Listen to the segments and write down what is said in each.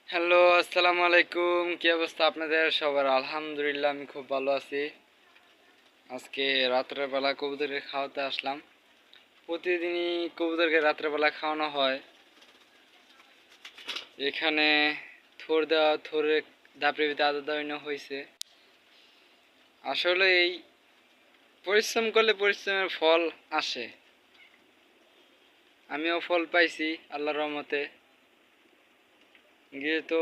Hello, আসসালামু আলাইকুম। কি অবস্থা আপনাদের সবার? আলহামদুলিল্লাহ, আমি খুব ভালো আছি। আজকে রাত্রের বেলা কবুতরকে খাওয়াতে আসলাম। প্রতিদিনই কবুতরকে রাত্রেবেলা খাওয়ানো হয়। এখানে থোড়ে দাপড়ে আদর দেওয়ানো হয়েছে। আসলে এই পরিশ্রম করলে পরিশ্রমের ফল আসে। আমিও ফল পাইছি আল্লাহর রহমতে। গিয়ে তো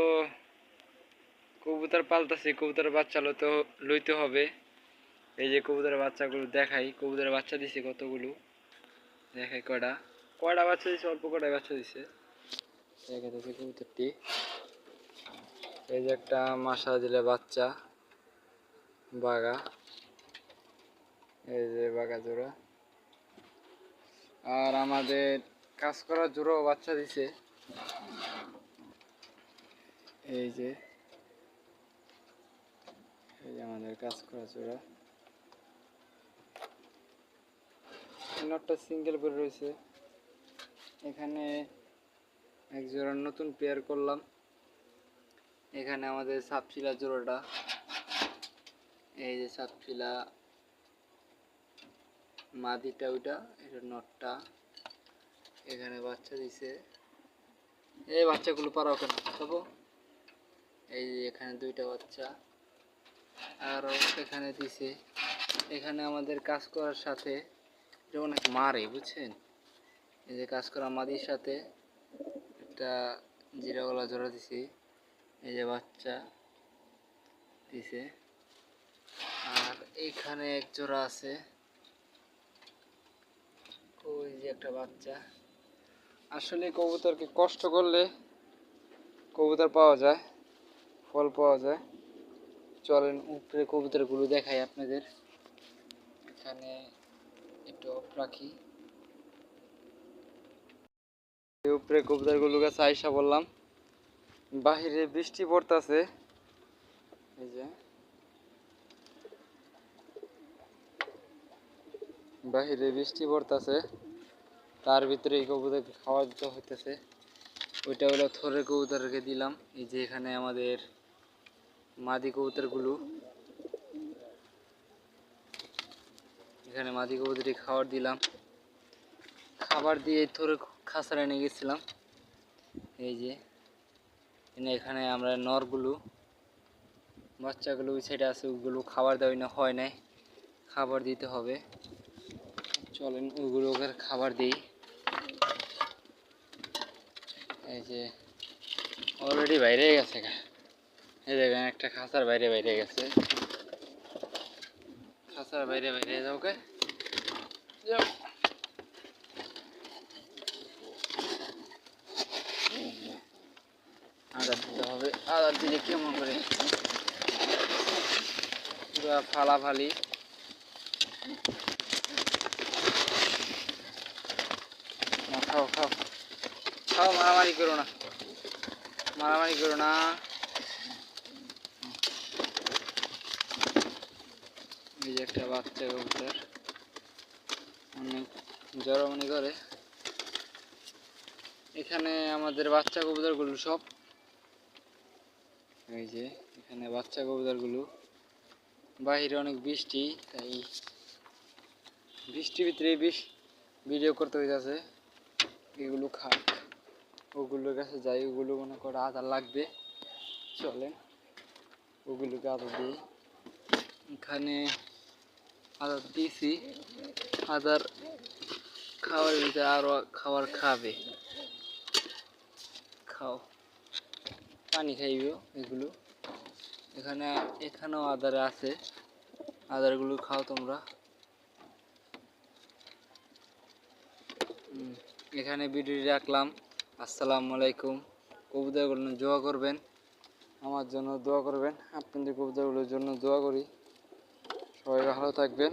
কবুতর পালতাছি, কবুতরের বাচ্চা লইতে হবে। এই যে কবুতরের বাচ্চাগুলো দেখাই, কবুতরের বাচ্চা দিছে কতগুলো, দেখাই কয়টা কয়টা বাচ্চা দিছে, অল্প কয়টা বাচ্চা দিছে। দেখা যাচ্ছে কবুতরটি, এই যে একটা মাসা দিলে বাচ্চা বাগা, এই যে বাগা জোড়া। আর আমাদের কাজ করার জোড়াও বাচ্চা দিছে, এই যে আমাদের কাজ করা জোড়া। নটটা সিঙ্গেল করে রয়েছে। এখানে এক জোড়া নতুন পেয়ার করলাম। এখানে আমাদের সাপচিলা জোড়াটা, এই যে সাপচিলা মাদিটা, ওইটা এটা নটটা। এখানে বাচ্চা দিছে, এই বাচ্চাগুলো পারাও কেন খাবো। এই যে এখানে দুইটা বাচ্চা আরও এখানে দিছে। এখানে আমাদের কাজ করার সাথে এটা অনেক মারে, বুঝছেন। এই যে কাজ করা মাদির সাথে একটা জিরাওয়ালা জোড়া দিছি, এই যে বাচ্চা দিছে। আর এইখানে এক জোড়া আছে, ওই যে একটা বাচ্চা। আসলে কবুতরকে কষ্ট করলে কবুতর পাওয়া যায়, ফল পাওয়া যায়। চলেন উপরে কবুতরগুলো দেখাই আপনাদের। এখানে একটু অফ রাখি। উপরে কবুতরগুলো কাছে আইসা বললাম, বাহিরে বৃষ্টি পড়তেছে। এই যে বাহিরে বৃষ্টি পড়তেছে, তার ভিতরে এই কবুতরকে খাওয়া দিতে হইতেছে। ওইটা হলো থরের কবুতরকে দিলাম। এই যে এখানে আমাদের মাদি কবুতরগুলো, এখানে মাদি কবুতরটি খাবার দিলাম। খাবার দিয়ে থরে খাঁচারে নিয়ে গেছিলাম। এই যে এখানে আমরা নরগুলো, বাচ্চাগুলো ওই সাইডে আছে, ওগুলো খাবার দেওয়া না হয় নাই, খাবার দিতে হবে। চলেন ওগুলোকে খাবার দিই। এই যে অলরেডি বাইরে গেছে, এই দেখেন একটা খাঁচার বাইরে বাইরে গেছে। খাঁচার বাইরে বাইরে যাও কে যাও। আদার দিতে হবে, আদার দিলে কেমন করে পুরা ফালাফালি। খাও খাও খাও, মারামারি করো না, মারামারি করো না। এই যে একটা বাচ্চা কবুতর অনেক জড়মনি করে। এখানে আমাদের বাচ্চা কবুতরগুলো সব, এই যে এখানে বাচ্চা কবুতরগুলো। বাহিরে অনেক বৃষ্টি, তাই বৃষ্টির ভিতরে ভিডিও করতে হইতেছে। এগুলো খাক, ওগুলোর কাছে যাই, ওগুলো মনে করে আদার লাগবে। চলেন ওগুলোকে আদার দিই। এখানে আদার দিয়েছি, আদার খাওয়ার ভিতরে আরও খাবার খাবে। খাও, পানি খাইব এগুলো। এখানেও আদার আছে, আদারগুলো খাও তোমরা। এখানে ভিডিওটি রাখলাম। আসসালামু আলাইকুম। কবুতরগুলো দোয়া করবেন, আমার জন্য দোয়া করবেন, আপনাদের কবুতরগুলোর জন্য দোয়া করি। সবাই ভালো থাকবেন।